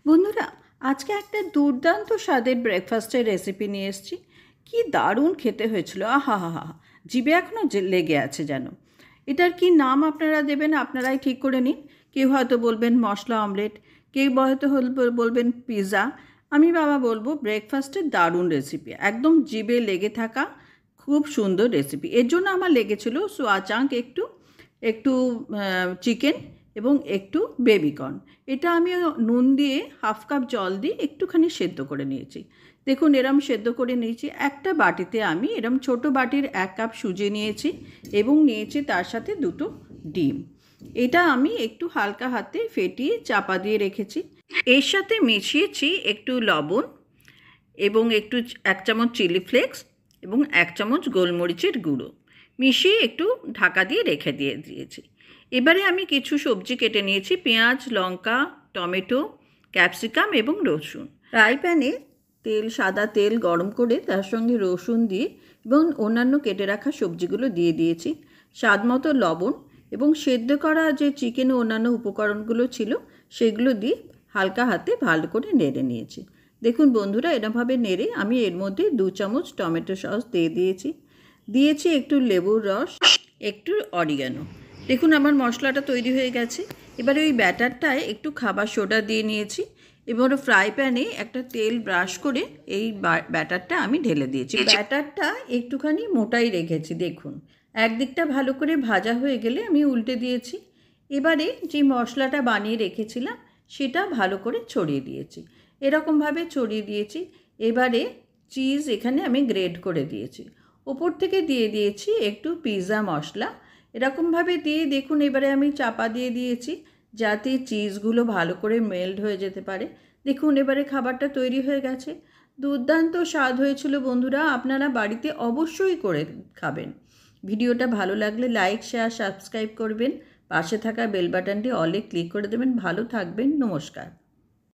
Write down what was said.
বন্ধুরা, আজকে একটা দুর্দান্ত স্বাদের ব্রেকফাস্টের রেসিপি নিয়ে এসেছি। কি দারুণ খেতে হয়েছিল! আহা হা হা! জিভে এখনও লেগে আছে যেন। এটার কি নাম আপনারা দেবেন আপনারাই ঠিক করে নিন। কেউ হয়তো বলবেন মশলা অমলেট, কেউ হয়তো বলবেন পিৎজা। আমি বাবা বলবো ব্রেকফাস্টের দারুণ রেসিপি, একদম জিভে লেগে থাকা খুব সুন্দর রেসিপি। এর জন্য আমার লেগেছিল সোয়া চাঙ্ক একটু, একটু চিকেন এবং একটু বেবিকর্ন। এটা আমি নুন দিয়ে হাফ কাপ জল দিয়ে একটুখানি সেদ্ধ করে নিয়েছি। দেখুন এরম সেদ্ধ করে নিয়েছি। একটা বাটিতে আমি এরম ছোটো বাটির 1 কাপ সুজি নিয়েছি এবং নিয়েছি তার সাথে 2টো ডিম। এটা আমি একটু হালকা হাতে ফেটিয়ে চাপা দিয়ে রেখেছি। এর সাথে মিশিয়েছি একটু লবণ এবং একটু 1 চামচ চিলি ফ্লেক্স এবং 1 চামচ গোলমরিচের গুঁড়ো মিশিয়ে একটু ঢাকা দিয়ে রেখে দিয়েছি। এবারে আমি কিছু সবজি কেটে নিয়েছি, পেঁয়াজ, লঙ্কা, টমেটো, ক্যাপসিকাম এবং রসুন। ফ্রাই প্যানে সাদা তেল গরম করে তার সঙ্গে রসুন দিয়ে এবং অন্যান্য কেটে রাখা সবজিগুলো দিয়ে দিয়েছি, স্বাদ মতো লবণ এবং সেদ্ধ করা যে চিকেন ও অন্যান্য উপকরণগুলো ছিল সেগুলো দিয়ে হালকা হাতে ভালো করে নেড়ে নিয়েছি। দেখুন বন্ধুরা, এরমভাবে নেড়ে আমি এর মধ্যে 2 চামচ টমেটো সস দিয়ে দিয়েছি একটু লেবুর রস, একটু অরিগানো। দেখুন আমার মশলাটা তৈরি হয়ে গেছে। এবারে ওই ব্যাটারটায় একটু খাবার সোডা দিয়ে নিয়েছি। এবার ফ্রাই প্যানে একটা তেল ব্রাশ করে এই ব্যাটারটা আমি ঢেলে দিয়েছি। ব্যাটারটা একটুখানি মোটাই রেখেছি। দেখুন একদিকটা ভালো করে ভাজা হয়ে গেলে আমি উল্টে দিয়েছি। এবারে যে মশলাটা বানিয়ে রেখেছিলাম সেটা ভালো করে ছড়িয়ে দিয়েছি, এরকমভাবে ছড়িয়ে দিয়েছি। এবারে চিজ এখানে আমি গ্রেট করে দিয়েছি, ওপর থেকে দিয়ে দিয়েছি একটু পিৎজা মশলা। এরকমভাবে দিয়ে দেখুন এবারে আমি চাপা দিয়ে দিয়েছি যাতে চিজগুলো ভালো করে মেল্ট হয়ে যেতে পারে। দেখুন এবারে খাবারটা তৈরি হয়ে গেছে। দুর্দান্ত স্বাদ হয়েছিল বন্ধুরা, আপনারা বাড়িতে অবশ্যই করে খাবেন। ভিডিওটা ভালো লাগলে লাইক, শেয়ার, সাবস্ক্রাইব করবেন। পাশে থাকা বেল বাটনটি অলে ক্লিক করে দেবেন। ভালো থাকবেন। নমস্কার।